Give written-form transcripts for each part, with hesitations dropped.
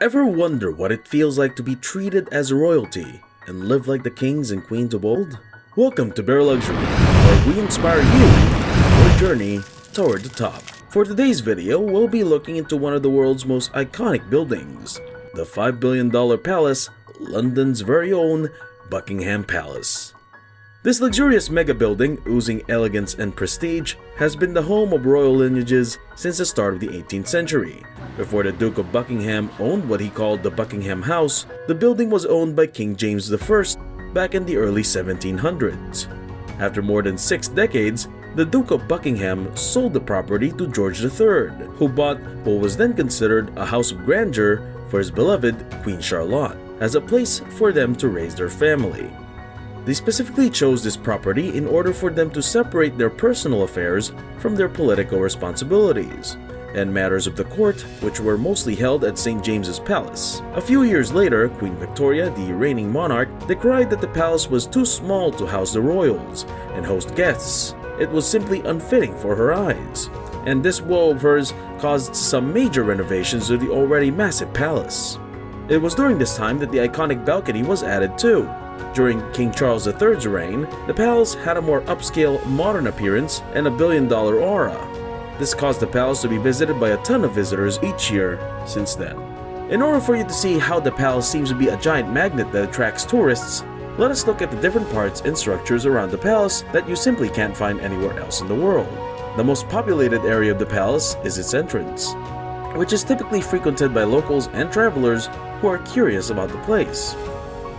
Ever wonder what it feels like to be treated as royalty and live like the kings and queens of old? Welcome to Bare Luxury, where we inspire you on your journey toward the top. For today's video, we'll be looking into one of the world's most iconic buildings, the $5 billion palace, London's very own Buckingham Palace. This luxurious mega building, oozing elegance and prestige, has been the home of royal lineages since the start of the 18th century. Before the Duke of Buckingham owned what he called the Buckingham House, the building was owned by King James I back in the early 1700s. After more than 6 decades, the Duke of Buckingham sold the property to George III, who bought what was then considered a house of grandeur for his beloved Queen Charlotte, as a place for them to raise their family. They specifically chose this property in order for them to separate their personal affairs from their political responsibilities and matters of the court, which were mostly held at St. James's Palace. A few years later, Queen Victoria, the reigning monarch, decried that the palace was too small to house the royals and host guests. It was simply unfitting for her eyes, and this woe of hers caused some major renovations to the already massive palace. It was during this time that the iconic balcony was added too. During King Charles III's reign, the palace had a more upscale, modern appearance and a billion-dollar aura. This caused the palace to be visited by a ton of visitors each year since then. In order for you to see how the palace seems to be a giant magnet that attracts tourists, let us look at the different parts and structures around the palace that you simply can't find anywhere else in the world. The most populated area of the palace is its entrance, which is typically frequented by locals and travelers who are curious about the place.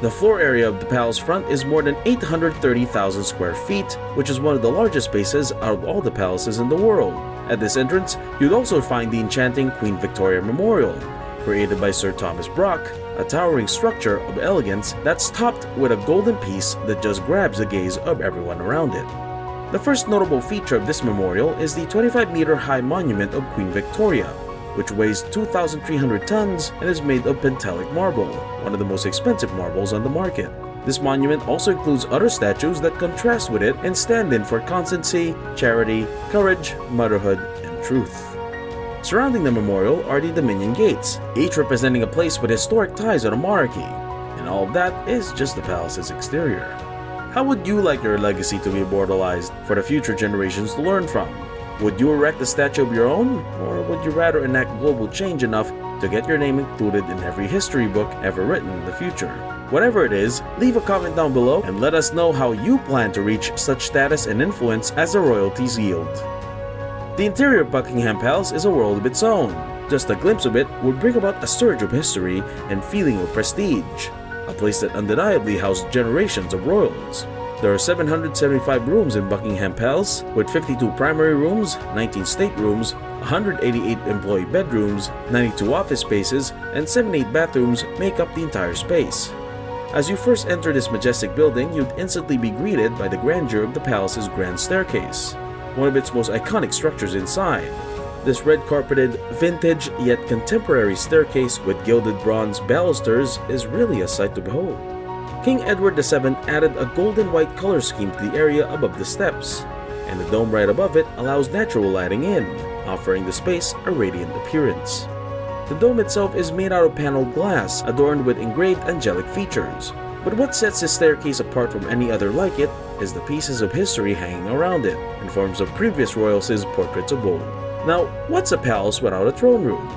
The floor area of the palace front is more than 830,000 square feet, which is one of the largest spaces out of all the palaces in the world. At this entrance, you'd also find the enchanting Queen Victoria Memorial, created by Sir Thomas Brock, a towering structure of elegance that's topped with a golden piece that just grabs the gaze of everyone around it. The first notable feature of this memorial is the 25-meter-high monument of Queen Victoria, which weighs 2,300 tons and is made of pentelic marble, one of the most expensive marbles on the market. This monument also includes other statues that contrast with it and stand in for constancy, charity, courage, motherhood, and truth. Surrounding the memorial are the Dominion Gates, each representing a place with historic ties to the monarchy, and all of that is just the palace's exterior. How would you like your legacy to be immortalized for the future generations to learn from? Would you erect a statue of your own, or would you rather enact global change enough to get your name included in every history book ever written in the future? Whatever it is, leave a comment down below and let us know how you plan to reach such status and influence as the royalties yield. The interior of Buckingham Palace is a world of its own. Just a glimpse of it would bring about a surge of history and feeling of prestige, a place that undeniably housed generations of royals. There are 775 rooms in Buckingham Palace, with 52 primary rooms, 19 staterooms, 188 employee bedrooms, 92 office spaces, and 78 bathrooms make up the entire space. As you first enter this majestic building, you'd instantly be greeted by the grandeur of the palace's grand staircase, one of its most iconic structures inside. This red-carpeted, vintage yet contemporary staircase with gilded bronze balusters is really a sight to behold. King Edward VII added a golden-white color scheme to the area above the steps, and the dome right above it allows natural lighting in, offering the space a radiant appearance. The dome itself is made out of paneled glass, adorned with engraved angelic features. But what sets this staircase apart from any other like it is the pieces of history hanging around it, in forms of previous royals' portraits of old. Now, what's a palace without a throne room?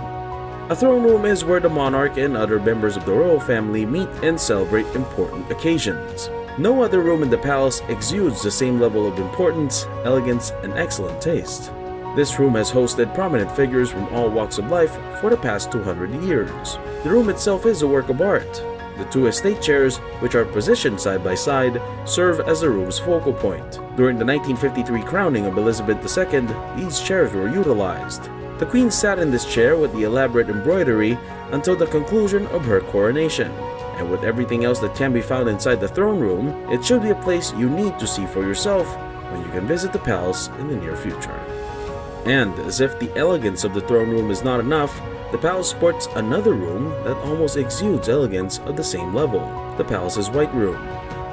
A throne room is where the monarch and other members of the royal family meet and celebrate important occasions. No other room in the palace exudes the same level of importance, elegance, and excellent taste. This room has hosted prominent figures from all walks of life for the past 200 years. The room itself is a work of art. The 2 estate chairs, which are positioned side by side, serve as the room's focal point. During the 1953 crowning of Elizabeth II, these chairs were utilized. The Queen sat in this chair with the elaborate embroidery until the conclusion of her coronation. And with everything else that can be found inside the throne room, it should be a place you need to see for yourself when you can visit the palace in the near future. And as if the elegance of the throne room is not enough, the palace sports another room that almost exudes elegance of the same level, the palace's White Room.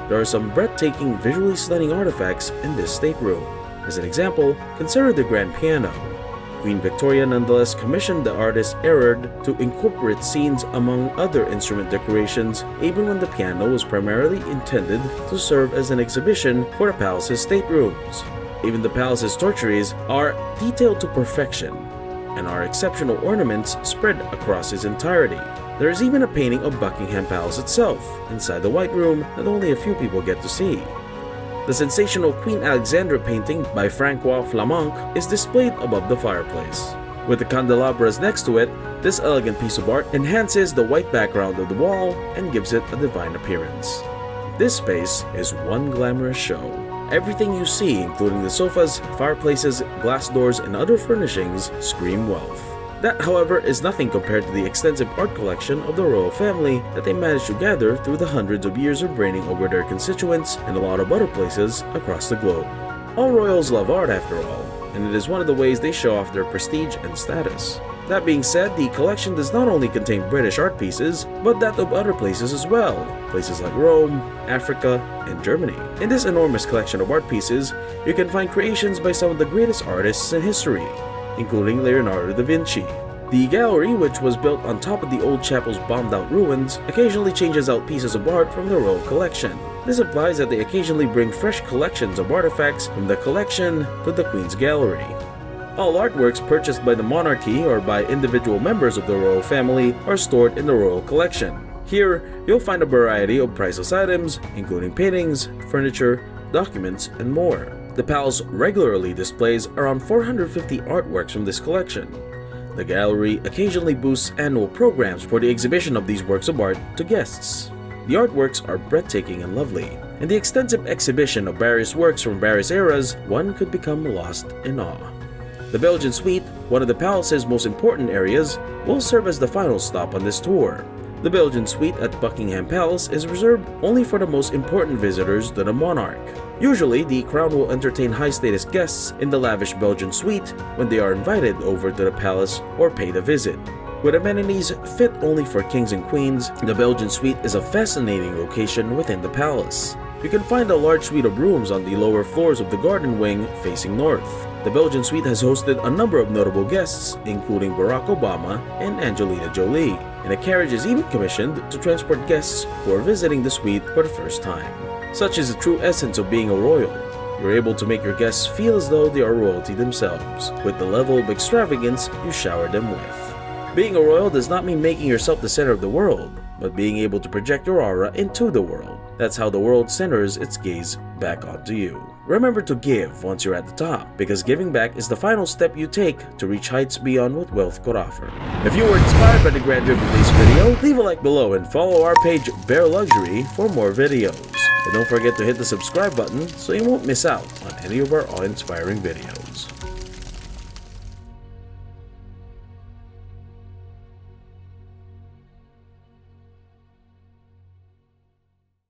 There are some breathtaking, visually stunning artifacts in this stateroom. As an example, consider the grand piano. Queen Victoria nonetheless commissioned the artist Erard to incorporate scenes among other instrument decorations, even when the piano was primarily intended to serve as an exhibition for the palace's staterooms. Even the palace's tortuaries are detailed to perfection, and are exceptional ornaments spread across its entirety. There is even a painting of Buckingham Palace itself, inside the White Room, that only a few people get to see. The sensational Queen Alexandra painting by Francois Flamanck is displayed above the fireplace. With the candelabras next to it, this elegant piece of art enhances the white background of the wall and gives it a divine appearance. This space is one glamorous show. Everything you see, including the sofas, fireplaces, glass doors, and other furnishings, scream wealth. That, however, is nothing compared to the extensive art collection of the royal family that they managed to gather through the hundreds of years of reigning over their constituents and a lot of other places across the globe. All royals love art after all, and it is one of the ways they show off their prestige and status. That being said, the collection does not only contain British art pieces, but that of other places as well, places like Rome, Africa, and Germany. In this enormous collection of art pieces, you can find creations by some of the greatest artists in history, including Leonardo da Vinci. The gallery, which was built on top of the old chapel's bombed-out ruins, occasionally changes out pieces of art from the royal collection. This implies that they occasionally bring fresh collections of artifacts from the collection to the Queen's gallery. All artworks purchased by the monarchy or by individual members of the royal family are stored in the royal collection. Here, you'll find a variety of priceless items, including paintings, furniture, documents, and more. The palace regularly displays around 450 artworks from this collection. The gallery occasionally boosts annual programs for the exhibition of these works of art to guests. The artworks are breathtaking and lovely. In the extensive exhibition of various works from various eras, one could become lost in awe. The Belgian Suite, one of the palace's most important areas, will serve as the final stop on this tour. The Belgian Suite at Buckingham Palace is reserved only for the most important visitors to the monarch. Usually, the crown will entertain high-status guests in the lavish Belgian Suite when they are invited over to the palace or paid a visit. With amenities fit only for kings and queens, the Belgian Suite is a fascinating location within the palace. You can find a large suite of rooms on the lower floors of the garden wing facing north. The Belgian Suite has hosted a number of notable guests, including Barack Obama and Angelina Jolie, and a carriage is even commissioned to transport guests who are visiting the suite for the first time. Such is the true essence of being a royal. You're able to make your guests feel as though they are royalty themselves, with the level of extravagance you shower them with. Being a royal does not mean making yourself the center of the world, but being able to project your aura into the world. That's how the world centers its gaze back onto you. Remember to give once you're at the top, because giving back is the final step you take to reach heights beyond what wealth could offer. If you were inspired by the grandeur of today's video, leave a like below and follow our page Bear Luxury for more videos. And don't forget to hit the subscribe button so you won't miss out on any of our awe-inspiring videos.